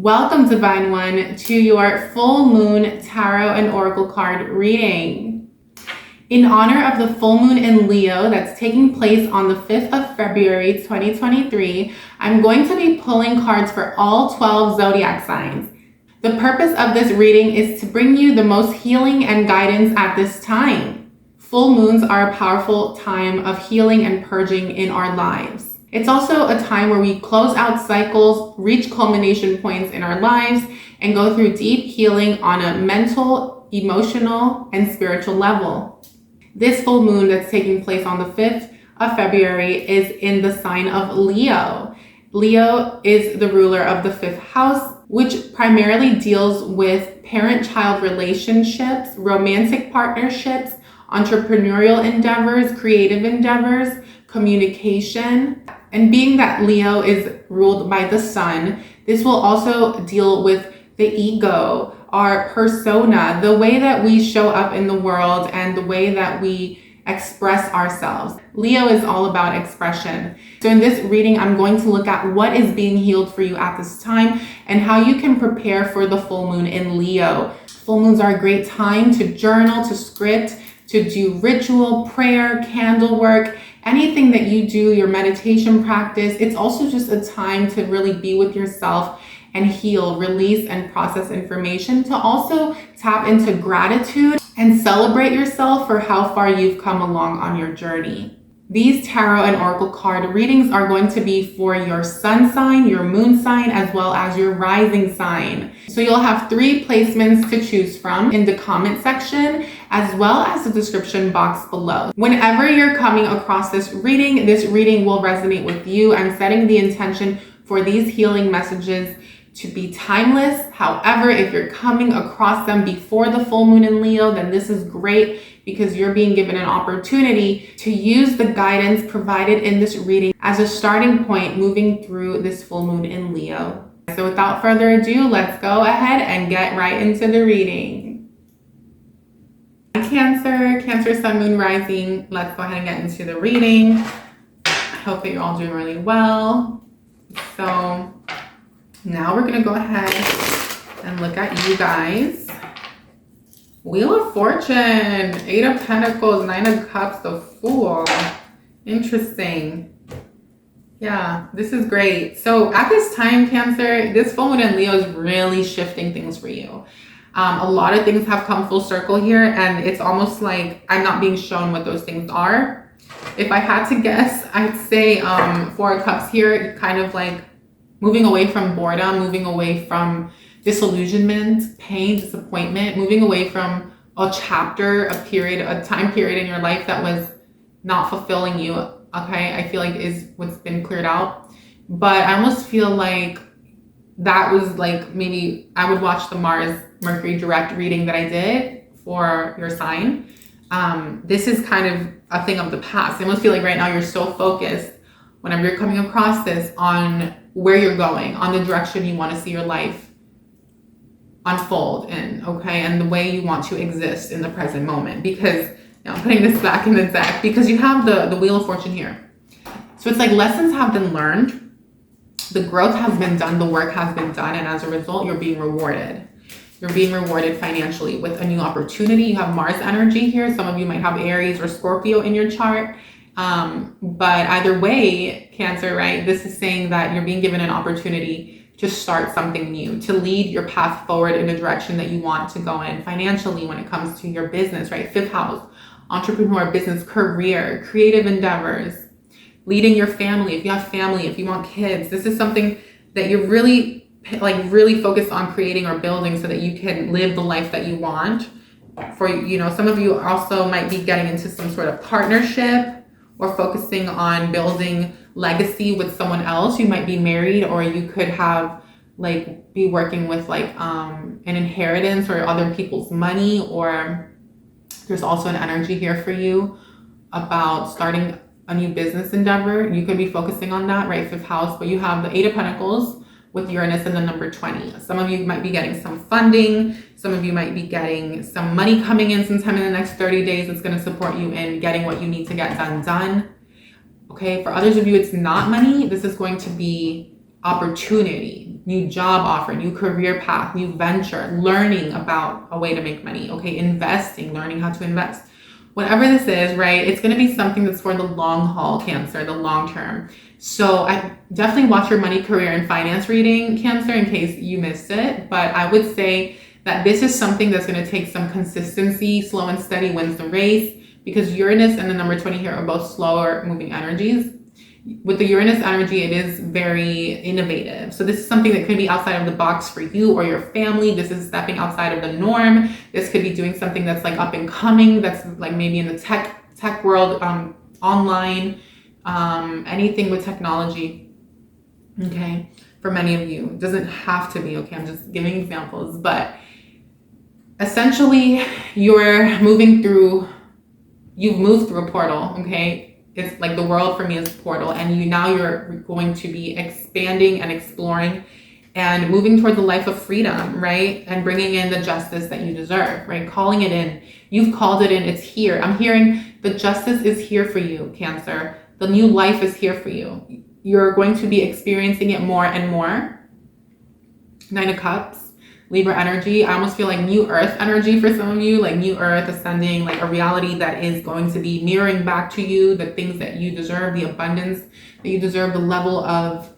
Welcome, Divine One, to your full moon tarot and oracle card reading. In honor of the full moon in Leo that's taking place on the 5th of February 2023, I'm going to be pulling cards for all 12 zodiac signs. The purpose of this reading is to bring you the most healing and guidance at this time. Full moons are a powerful time of healing and purging in our lives. It's also a time where we close out cycles, reach culmination points in our lives, and go through deep healing on a mental, emotional, and spiritual level. This full moon that's taking place on the 5th of February is in the sign of Leo. Leo is the ruler of the 5th house, which primarily deals with parent-child relationships, romantic partnerships, entrepreneurial endeavors, creative endeavors, communication. And being that Leo is ruled by the sun, this will also deal with the ego, our persona, the way that we show up in the world and the way that we express ourselves. Leo is all about expression. So in this reading, I'm going to look at what is being healed for you at this time and how you can prepare for the full moon in Leo. Full moons are a great time to journal, to script, to do ritual, prayer, candle work, anything that you do, your meditation practice. It's also just a time to really be with yourself and heal, release, and process information, to also tap into gratitude and celebrate yourself for how far you've come along on your journey. These tarot and oracle card readings are going to be for your sun sign, your moon sign, as well as your rising sign. So you'll have 3 placements to choose from in the comment section, as well as the description box below. Whenever you're coming across this reading will resonate with you. I'm setting the intention for these healing messages to be timeless. However, if you're coming across them before the full moon in Leo, then this is great because you're being given an opportunity to use the guidance provided in this reading as a starting point moving through this full moon in Leo. So without further ado, let's go ahead and get right into the reading. Cancer, sun, moon, rising. Let's go ahead and get into the reading. I hope that you're all doing really well. So now we're gonna go ahead and look at you guys. Wheel of Fortune, 8 of Pentacles, 9 of Cups, the Fool. Interesting. Yeah, this is great. So at this time, Cancer, this full moon in Leo is really shifting things for you. A lot of things have come full circle here, and it's almost like I'm not being shown what those things are. If I had to guess, I'd say 4 of Cups here, kind of like moving away from boredom, moving away from disillusionment, pain, disappointment, moving away from a chapter, a time period in your life that was not fulfilling you. Okay, I feel like is what's been cleared out. But I almost feel like that was like, maybe I would watch the Mars Mercury direct reading that I did for your sign. This is kind of a thing of the past. I almost feel like right now you're so focused whenever you're coming across this on where you're going, on the direction you want to see your life unfold in, okay, and the way you want to exist in the present moment. Because now I'm putting this back in the deck because you have the Wheel of Fortune here. So it's like lessons have been learned, the growth has been done, the work has been done, and as a result, you're being rewarded. You're being rewarded financially with a new opportunity. You have Mars energy here. Some of you might have Aries or Scorpio in your chart. But either way, Cancer, right? This is saying that you're being given an opportunity to start something new, to lead your path forward in a direction that you want to go in financially when it comes to your business, right? 5th house, entrepreneur, business, career, creative endeavors, leading your family. If you have family, if you want kids, this is something that you're really focused on creating or building so that you can live the life that you want. For, you know, some of you also might be getting into some sort of partnership or focusing on building legacy with someone else. You might be married, or you could have be working with an inheritance or other people's money, or there's also an energy here for you about starting a new business endeavor. You could be focusing on that, right? 5th house, but you have the 8 of Pentacles with Uranus and the number 20. Some of you might be getting some funding. Some of you might be getting some money coming in sometime in the next 30 days that's going to support you in getting what you need to get done. Okay, for others of you, it's not money. This is going to be opportunity. new job offer, new career path, new venture, learning about a way to make money, okay? Investing, learning how to invest. Whatever this is, right? It's going to be something that's for the long haul, Cancer, the long term. So I definitely watch your money, career, and finance reading, Cancer, in case you missed it. But I would say that this is something that's going to take some consistency. Slow and steady wins the race, because Uranus and the number 20 here are both slower moving energies. With the Uranus energy, it is very innovative. So this is something that could be outside of the box for you or your family. This is stepping outside of the norm. This could be doing something that's like up and coming, that's like maybe in the tech world, online, anything with technology, okay? For many of you, it doesn't have to be, okay? I'm just giving examples, but essentially you've moved through a portal, okay? It's like the world for me is a portal, and you're going to be expanding and exploring and moving towards a life of freedom, right? And bringing in the justice that you deserve, right? Calling it in. You've called it in. It's here. I'm hearing the justice is here for you, Cancer. The new life is here for you. You're going to be experiencing it more and more. 9 of Cups. Libra energy. I almost feel like new earth energy for some of you, like new earth ascending, like a reality that is going to be mirroring back to you the things that you deserve, the abundance that you deserve, the level of,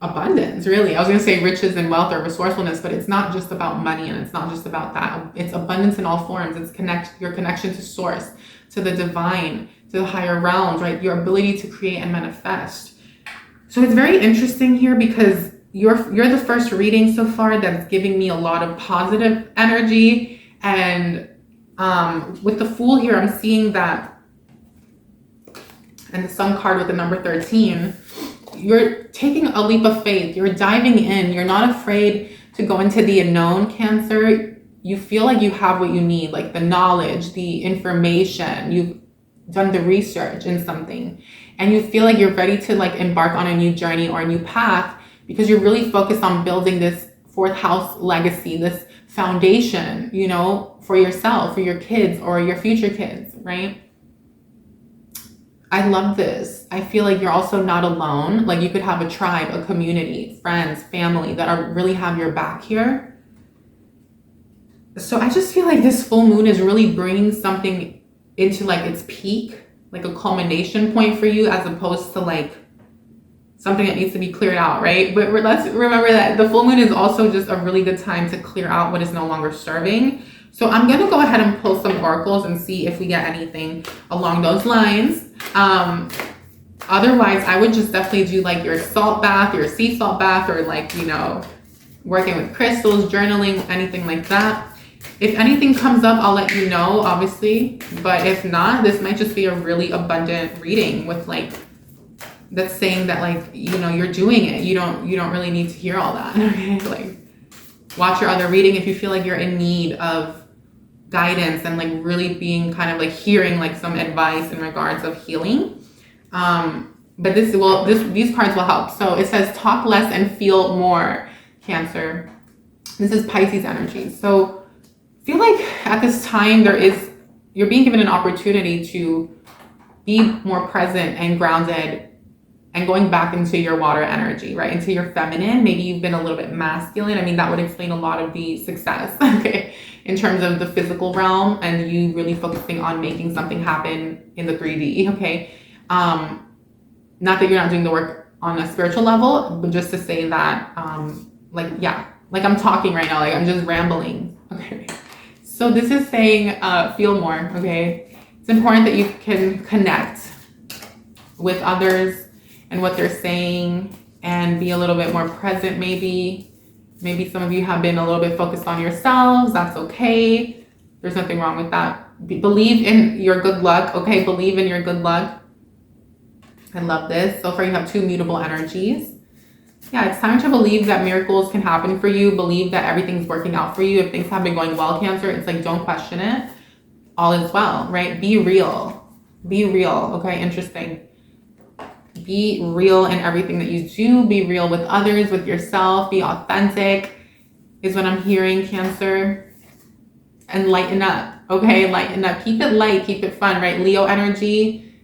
abundance, really. I was going to say riches and wealth or resourcefulness, but it's not just about money, and it's not just about that. It's abundance in all forms. It's your connection to source, to the divine, to the higher realms, right? Your ability to create and manifest. So it's very interesting here, because you're the first reading so far that's giving me a lot of positive energy. And with the Fool here, I'm seeing that, and the Sun card with the number 13, you're taking a leap of faith. You're diving in. You're not afraid to go into the unknown, Cancer. You feel like you have what you need, like the knowledge, the information. You've done the research in something, and you feel like you're ready to like embark on a new journey or a new path, because you're really focused on building this 4th house legacy, this foundation, for yourself, for your kids or your future kids, right? I love this. I feel like you're also not alone. Like you could have a tribe, a community, friends, family that really have your back here. So I just feel like this full moon is really bringing something into like its peak, like a culmination point for you, as opposed to like something that needs to be cleared out, right? But let's remember that the full moon is also just a really good time to clear out what is no longer serving. So I'm going to go ahead and pull some oracles and see if we get anything along those lines. Otherwise, I would just definitely do like your salt bath, your sea salt bath, or like, working with crystals, journaling, anything like that. If anything comes up, I'll let you know, obviously. But if not, this might just be a really abundant reading with like, that's saying that like, you're doing it. You don't really need to hear all that. Okay. Like watch your other reading if you feel like you're in need of guidance and like really being kind of like hearing like some advice in regards of healing. But these cards will help. So it says talk less and feel more, Cancer. This is Pisces energy. So I feel like at this time you're being given an opportunity to be more present and grounded and going back into your water energy, right? Into your feminine. Maybe you've been a little bit masculine. I mean, that would explain a lot of the success, okay, in terms of the physical realm, and you really focusing on making something happen in the 3D, okay? Not that you're not doing the work on a spiritual level, but just to say that, like I'm talking right now, like I'm just rambling, okay? So this is saying, feel more, okay? It's important that you can connect with others and what they're saying and be a little bit more present. Maybe some of you have been a little bit focused on yourselves. That's okay. There's nothing wrong with that. Believe in your good luck, okay? Believe in your good luck. I love this. So far you have 2 mutable energies. Yeah, it's time to believe that miracles can happen for you. Believe that everything's working out for you. If things have been going well, Cancer, it's like don't question it. All is well, right? Be real. Be real, okay? Interesting. Be real in everything that you do. Be real with others, with yourself. Be authentic is what I'm hearing, Cancer. And lighten up, okay? Lighten up. Keep it light. Keep it fun, right? Leo energy.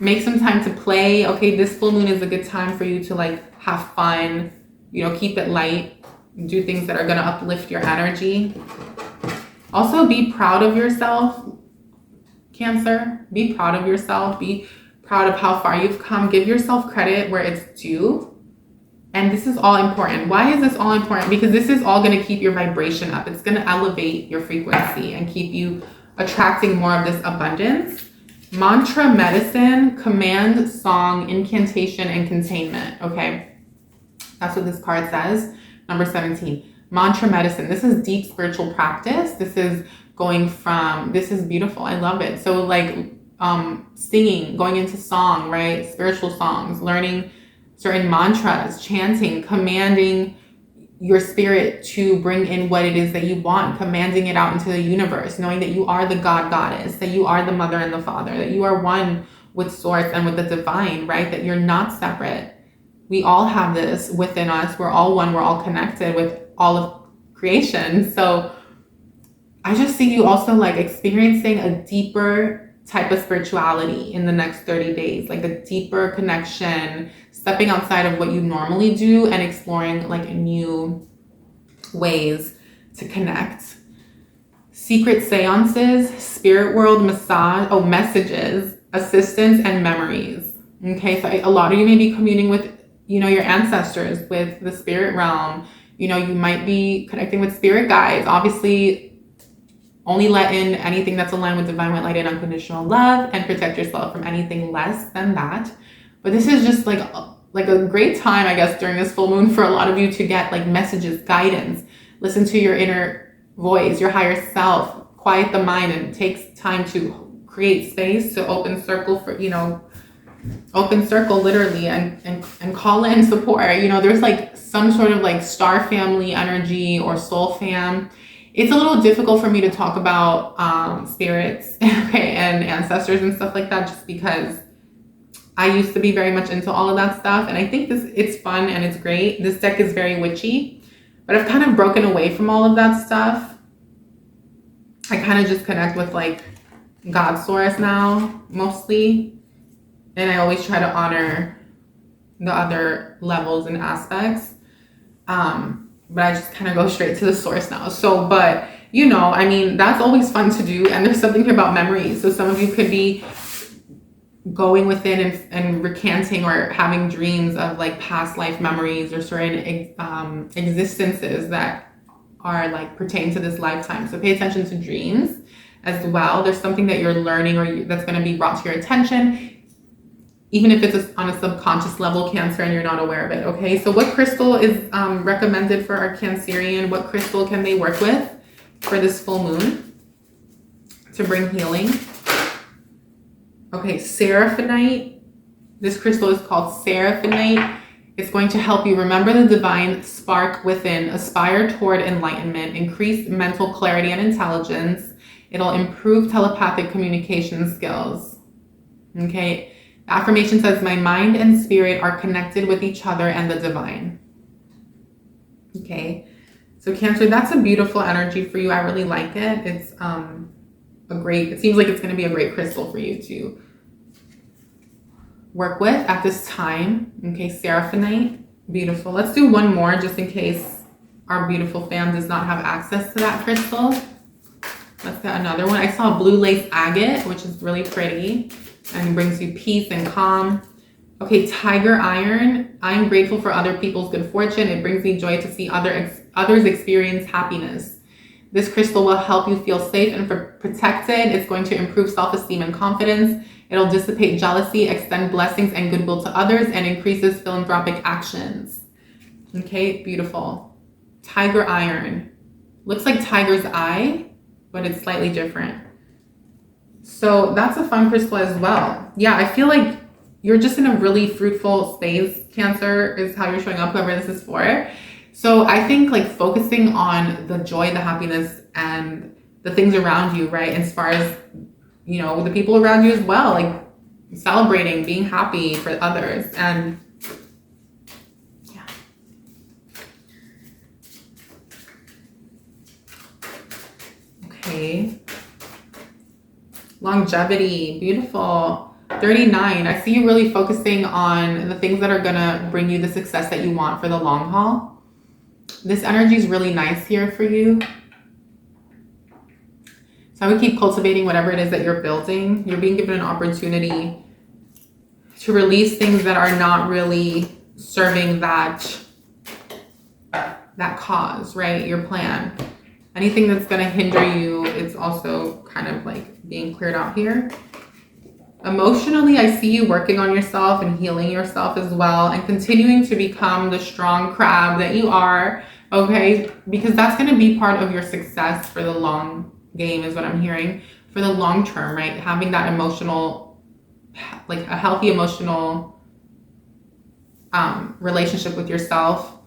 make some time to play. Okay, this full moon is a good time for you to like have fun, you know, keep it light, do things that are going to uplift your energy. Also, be proud of yourself, Cancer. Be proud of yourself. Be proud of how far you've come. Give yourself credit where it's due. And this is all important. Why is this all important? Because this is all going to keep your vibration up. It's going to elevate your frequency and keep you attracting more of this abundance. Mantra, medicine, command, song, incantation, and containment. Okay. That's what this card says. Number 17. Mantra, medicine. This is deep spiritual practice. This is this is beautiful. I love it. So like singing, going into song, right? Spiritual songs, learning certain mantras, chanting, commanding your spirit to bring in what it is that you want, commanding it out into the universe, knowing that you are the God goddess, that you are the mother and the father, that you are one with source and with the divine, right? That you're not separate. We all have this within us. We're all one. We're all connected with all of creation. So I just see you also like experiencing a deeper type of spirituality in the next 30 days, like a deeper connection, stepping outside of what you normally do and exploring like new ways to connect. Secret seances, spirit world messages, assistance, and memories. Okay, so a lot of you may be communing with, you know, your ancestors, with the spirit realm. You know, you might be connecting with spirit guides. Obviously, only let in anything that's aligned with divine white light and unconditional love, and protect yourself from anything less than that. But this is just like a great time, I guess, during this full moon for a lot of you to get like messages, guidance, listen to your inner voice, your higher self, quiet the mind, and take time to create space to open circle for, you know, open circle literally and call in support. You know, there's like some sort of like star family energy or soul fam. It's a little difficult for me to talk about spirits, okay, and ancestors and stuff like that, just because I used to be very much into all of that stuff. And I think it's fun and it's great. This deck is very witchy, but I've kind of broken away from all of that stuff. I kind of just connect with like God source now, mostly. And I always try to honor the other levels and aspects. But I just kind of go straight to the source now. So, but you know, I mean, that's always fun to do. And there's something here about memories. So some of you could be going within and recanting or having dreams of like past life memories or certain existences that are like pertain to this lifetime. So pay attention to dreams as well. There's something that you're learning or that's going to be brought to your attention, even if it's on a subconscious level, Cancer, and you're not aware of it, okay? So what crystal is recommended for our Cancerian? What crystal can they work with for this full moon to bring healing? Okay, Seraphinite. This crystal is called Seraphinite. It's going to help you remember the divine spark within, aspire toward enlightenment, increase mental clarity and intelligence. It'll improve telepathic communication skills, okay? Affirmation says, my mind and spirit are connected with each other and the divine. Okay. So Cancer, that's a beautiful energy for you. I really like it. It's it seems like it's going to be a great crystal for you to work with at this time. Okay. Seraphinite. Beautiful. Let's do one more just in case our beautiful fam does not have access to that crystal. Let's get another one. I saw blue lace agate, which is really pretty and brings you peace and calm. Okay, tiger iron. I'm grateful for other people's good fortune. It brings me joy to see others experience happiness. This crystal will help you feel safe and protected. It's going to improve self-esteem and confidence. It'll dissipate jealousy, extend blessings and goodwill to others, and increases philanthropic actions. Okay, beautiful. Tiger iron. Looks like tiger's eye, but it's slightly different. So that's a fun crystal as well. Yeah, I feel like you're just in a really fruitful space, Cancer, is how you're showing up, whoever this is for. So I think like focusing on the joy, the happiness, and the things around you, right? As far as, you know, the people around you as well, like celebrating, being happy for others. And yeah. Okay. Longevity, beautiful. 39. I see you really focusing on the things that are going to bring you the success that you want for the long haul. This energy is really nice here for you. So I would keep cultivating whatever it is that you're building. You're being given an opportunity to release things that are not really serving that cause, right? Your plan. Anything that's going to hinder you, it's also kind of like being cleared out here. Emotionally, I see you working on yourself and healing yourself as well, and continuing to become the strong crab that you are, okay? Because that's going to be part of your success for the long game is what I'm hearing. For the long term, right? Having that emotional, like a healthy emotional relationship with yourself,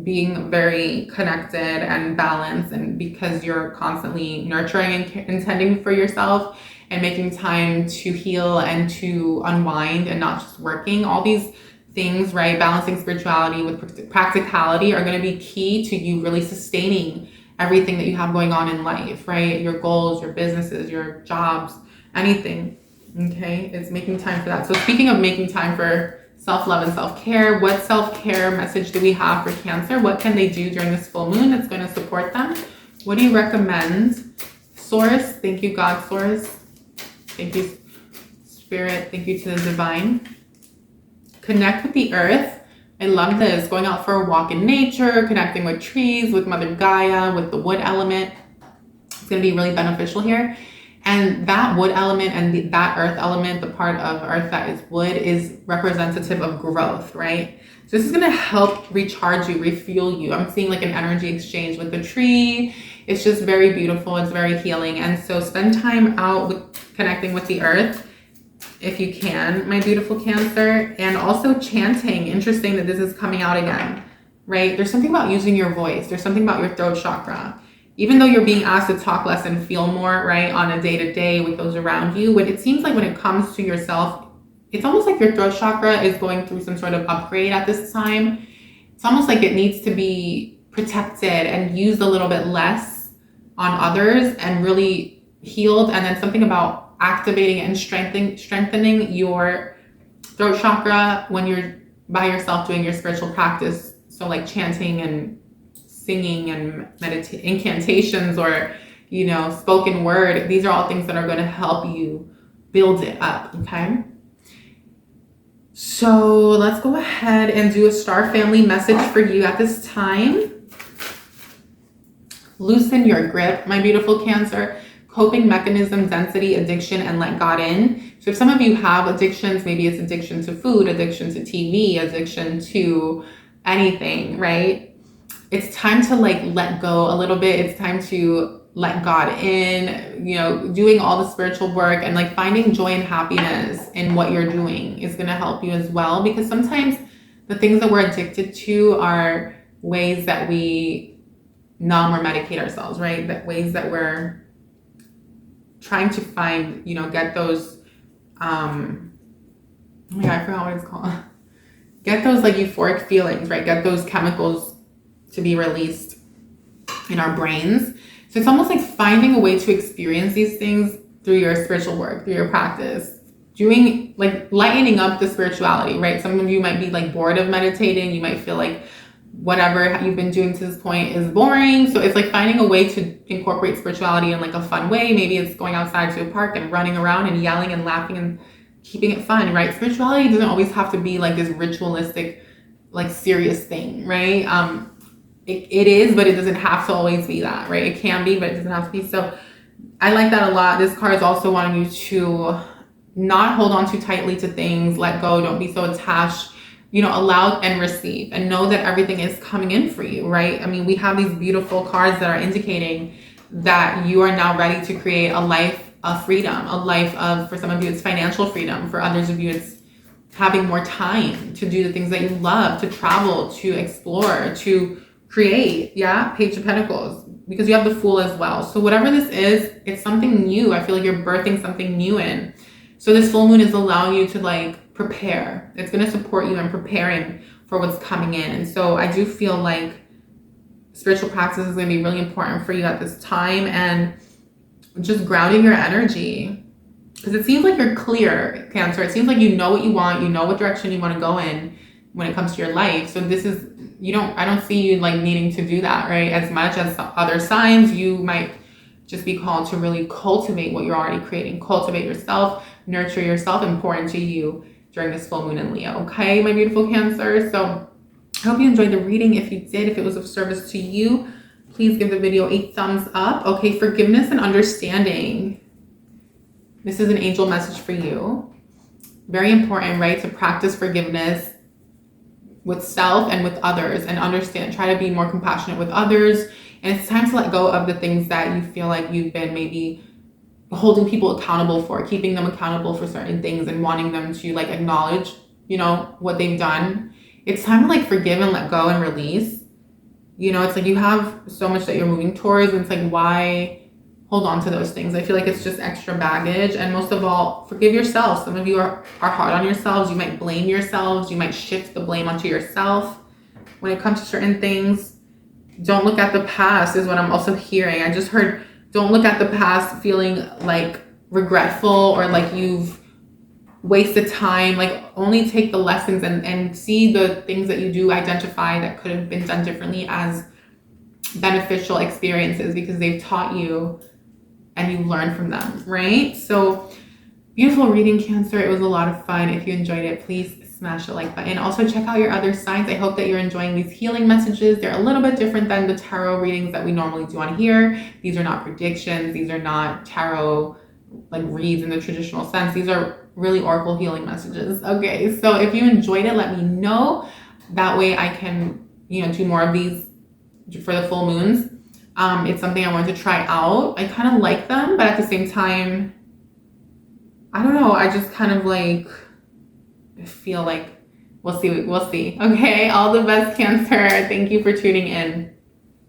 being very connected and balanced, and because you're constantly nurturing and intending for yourself and making time to heal and to unwind and not just working, all these things, right? Balancing spirituality with practicality are going to be key to you really sustaining everything that you have going on in life, right? Your goals, your businesses, your jobs, anything, okay? It's making time for that. So speaking of making time for self-love and self-care, what self-care message do we have for Cancer? What can they do during this full moon that's going to support them? What do you recommend? Source, thank you, God Source. Thank you, Spirit. Thank you to the Divine. Connect with the earth. I love this. Going out for a walk in nature, connecting with trees, with Mother Gaia, with the wood element. It's going to be really beneficial here. And that wood element and that earth element, the part of earth that is wood, is representative of growth, right? So this is going to help recharge you, refuel you. I'm seeing like an energy exchange with the tree. It's just very beautiful. It's very healing. And so spend time out with connecting with the earth if you can, my beautiful Cancer. And also chanting. Interesting that this is coming out again, right? There's something about using your voice. There's something about your throat chakra. Even though you're being asked to talk less and feel more, right, on a day-to-day with those around you, when it seems like when it comes to yourself, it's almost like your throat chakra is going through some sort of upgrade at this time. It's almost like it needs to be protected and used a little bit less on others and really healed. And then something about activating and strengthening your throat chakra when you're by yourself doing your spiritual practice. So like chanting and singing and incantations, or, you know, spoken word. These are all things that are going to help you build it up, okay? So let's go ahead and do a star family message for you at this time. Loosen your grip, my beautiful Cancer. Coping mechanism, density, addiction, and let God in. So if some of you have addictions, maybe it's addiction to food, addiction to TV, addiction to anything, right? It's time to like let go a little bit. It's time to let God in, you know, doing all the spiritual work and like finding joy and happiness in what you're doing is going to help you as well. Because sometimes the things that we're addicted to are ways that we numb or medicate ourselves, right? That ways that we're trying to find, you know, get those, oh my God, I forgot what it's called. Get those like euphoric feelings, right? Get those chemicals to be released in our brains. So it's almost like finding a way to experience these things through your spiritual work, through your practice, doing like lightening up the spirituality, right? Some of you might be like bored of meditating. You might feel like whatever you've been doing to this point is boring. So it's like finding a way to incorporate spirituality in like a fun way. Maybe it's going outside to a park and running around and yelling and laughing and keeping it fun, right? Spirituality doesn't always have to be like this ritualistic, like serious thing, right? It is, but it doesn't have to always be that, right? It can be, but it doesn't have to be. So I like that a lot. This card is also wanting you to not hold on too tightly to things, let go, don't be so attached, you know, allow and receive, and know that everything is coming in for you, right? I mean, we have these beautiful cards that are indicating that you are now ready to create a life of freedom, a life of, for some of you, it's financial freedom. For others of you, it's having more time to do the things that you love, to travel, to explore, to create. Yeah, Page of Pentacles, because you have the Fool as well. So whatever this is, it's something new. I feel like you're birthing something new in. So this full moon is allowing you to like prepare. It's going to support you in preparing for what's coming in. And so I do feel like spiritual practice is going to be really important for you at this time, and just grounding your energy. because it seems like you're clear, Cancer. It seems like you know what you want, you know what direction you want to go in when it comes to your life. So this is, I don't see you like needing to do that, right? As much as other signs, you might just be called to really cultivate what you're already creating. Cultivate yourself, nurture yourself, and pour into you during this full moon in Leo. Okay, my beautiful Cancer. So I hope you enjoyed the reading. If you did, if it was of service to you, please give the video a thumbs up. Okay, forgiveness and understanding. This is an angel message for you. Very important, right? To practice forgiveness with self and with others, and understand, try to be more compassionate with others. And it's time to let go of the things that you feel like you've been maybe holding people accountable for, keeping them accountable for certain things and wanting them to like acknowledge, what they've done. It's time to like forgive and let go and release. It's like you have so much that you're moving towards, and it's like, why hold on to those things? I feel like it's just extra baggage. And most of all, forgive yourself. Some of you are hard on yourselves. You might blame yourselves. You might shift the blame onto yourself when it comes to certain things. Don't look at the past is what I'm also hearing. I just heard, don't look at the past feeling like regretful or like you've wasted time. Like, only take the lessons and see the things that you do identify that could have been done differently as beneficial experiences, because they've taught you and you learn from them, right? So beautiful reading, Cancer. It was a lot of fun. If you enjoyed it, please smash the like button. Also check out your other signs. I hope that you're enjoying these healing messages. They're a little bit different than the tarot readings that we normally do on here. These are not predictions. These are not tarot like reads in the traditional sense. These are really oracle healing messages. Okay, so if you enjoyed it, let me know. That way I can, do more of these for the full moons. It's something I wanted to try out. I kind of like them, but at the same time, I don't know. I just kind of like feel like we'll see. Okay, all the best, Cancer. Thank you for tuning in.